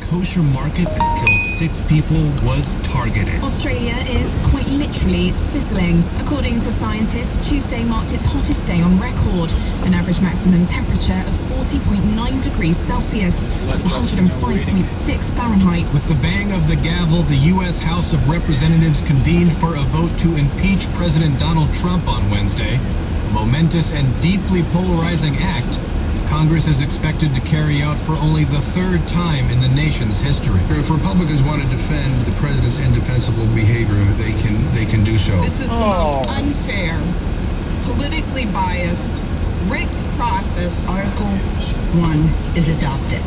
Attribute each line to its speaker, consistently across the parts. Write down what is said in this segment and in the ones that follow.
Speaker 1: kosher market that killed 6 people was targeted.
Speaker 2: Australia is quite literally sizzling. According to scientists, Tuesday marked its hottest day on record, an average maximum temperature of 40.9 degrees Celsius. That's 105.6 Fahrenheit.
Speaker 1: With the bang of the gavel, the U.S. House of Representatives convened for a vote to impeach President Donald Trump on Wednesday. A momentous and deeply polarizing act Congress is expected to carry out for only the 3rd time in the nation's history.
Speaker 3: If Republicans want to defend the president's indefensible behavior, they can do so.
Speaker 4: This is the most unfair, politically biased, rigged process.
Speaker 5: Article 1 is adopted.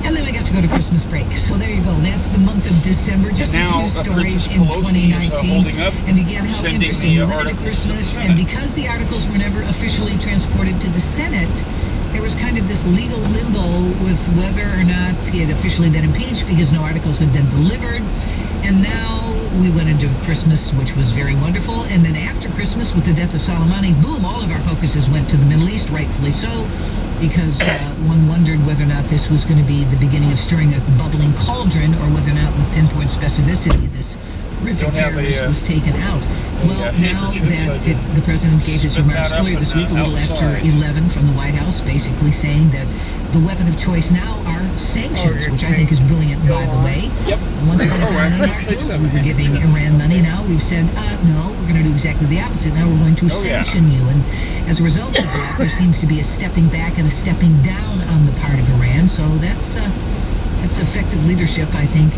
Speaker 5: And then we got to go to Christmas break. So there you go. That's the month of December. Just a few stories in 2019. And again, how interesting. We went into Christmas, and because the articles were never officially transported to the Senate, there was kind of this legal limbo with whether or not he had officially been impeached because no articles had been delivered. And now we went into Christmas, which was very wonderful. And then after Christmas, with the death of Soleimani, boom, all of our focuses went to the Middle East, rightfully so, because one wondered whether or not this was going to be the beginning of stirring a bubbling cauldron, or whether or not with pinpoint specificity this horrific terrorist was taken out. Well, now that the president gave his remarks earlier this week, a little after 11 from the White House, basically saying that the weapon of choice now are sanctions, which I think is brilliant, by the way. Once upon a time in our bills, we were giving Iran money. Now we've said, no, we're going to do exactly the opposite. Now we're going to sanction you. And as a result of that, there seems to be a stepping back and a stepping down on the part of Iran. So that's effective leadership, I think,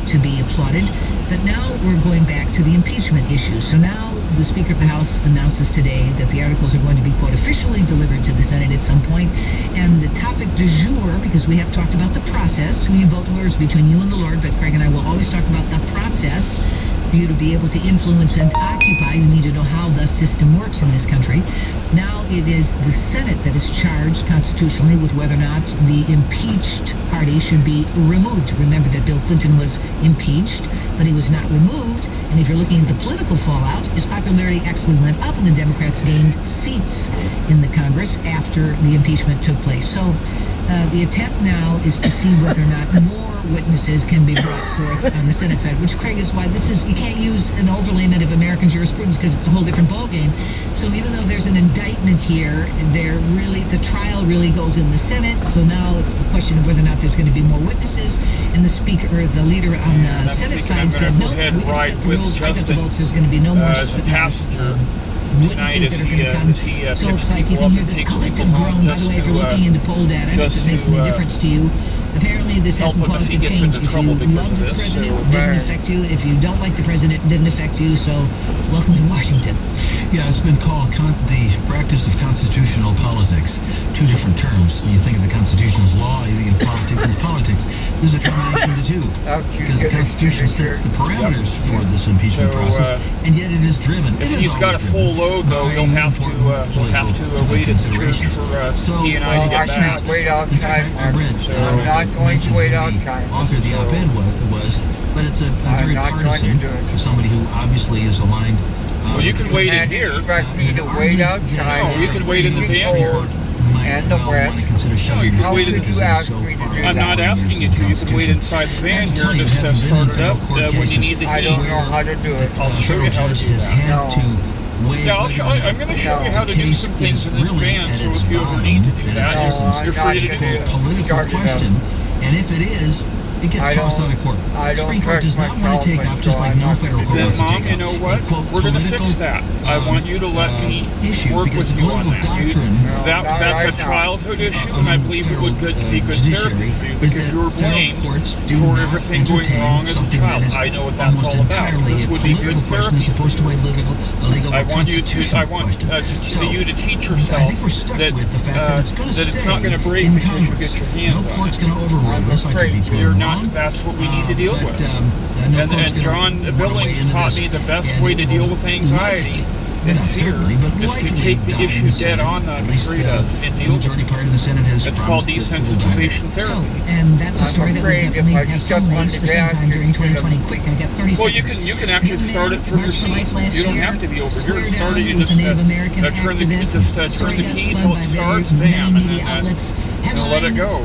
Speaker 5: to be applauded. But now we're going back to the impeachment issue. So now the Speaker of the House announces today that the articles are going to be, quote, officially delivered to the Senate at some point. And the topic du jour, because we have talked about the process, we vote wars between you and the Lord, but Craig and I will always talk about the process. For you to be able to influence and occupy, you need to know how the system works in this country. Now it is the Senate that is charged constitutionally with whether or not the impeached party should be removed. Remember that Bill Clinton was impeached, but he was not removed. And if you're looking at the political fallout, his popularity actually went up, and the Democrats gained seats in the Congress after the impeachment took place. So the attempt now is to see whether or not more witnesses can be brought forth on the Senate side, which, Craig, is why you can't use an overlayment of American jurisprudence, because it's a whole different ballgame. So even though there's an indictment here, the trial really goes in the Senate. So now it's the question of whether or not there's going to be more witnesses. And the speaker, or the leader on the Senate side, said, no, we can set the rules, I got the votes, there's going to be no more witnesses that are going to come. So it's like you can hear this collective groan. By the way, if you're looking into poll data, if it makes any difference to you, apparently this hasn't caused a change. If you loved the president, it didn't affect you. If you don't like the president, it didn't affect you. So welcome to Washington.
Speaker 3: Yeah, it's been called the practice of constitutional politics. 2 different terms. You think of the Constitution as law, you think of politics as politics. There's a combination of the two. Because the Constitution sets the parameters for this impeachment process, and yet it is driven.
Speaker 6: If he's got a full load, though, he'll have to wait at the church for he and I to get back.
Speaker 7: I can't wait outside. I'm not going to wait outside.
Speaker 3: Author of the op-ed was, but it's a very partisan for somebody who obviously is aligned.
Speaker 6: Well, you can wait in here.
Speaker 7: Expect me to wait outside.
Speaker 6: No, you can wait in the van here.
Speaker 7: And the bread.
Speaker 6: No, you can wait in the van. I'm not asking you to. You can wait inside the van here and just start it up when you need the heat.
Speaker 7: I don't know how to do it.
Speaker 6: I'll show you how to do that. Yeah, I'm going to show you how to do some things in this van, so if you ever need to do that, you're free to do it.
Speaker 3: Political question, and if it is, it gets tossed out of court. Supreme Court does not want to take up, just like no federal court wants to take up.
Speaker 6: Then, Mom, you know what? We're going to fix that. I want you to let me work with you on that. That's a childhood issue, and I believe it would be good therapy for you, because you're blamed for everything going wrong as a child. I know what that's all about. This would be good therapy. I want you to teach yourself that it's not going to break because you get your hands on it.
Speaker 3: Going to overrule this. I could be proven.
Speaker 6: That's what we need to deal with. And John Billings taught me the best way to deal with anxiety and fear is to take the issue dead on that I'm afraid of and deal with it. It's called desensitization therapy.
Speaker 5: And that's a story that we definitely have some links for sometime during 2020. Quick, I got 30 seconds.
Speaker 6: Well, you can actually start it from your seat. You don't have to be over here to start it. You just turn the key until it starts, bam, and then let it go.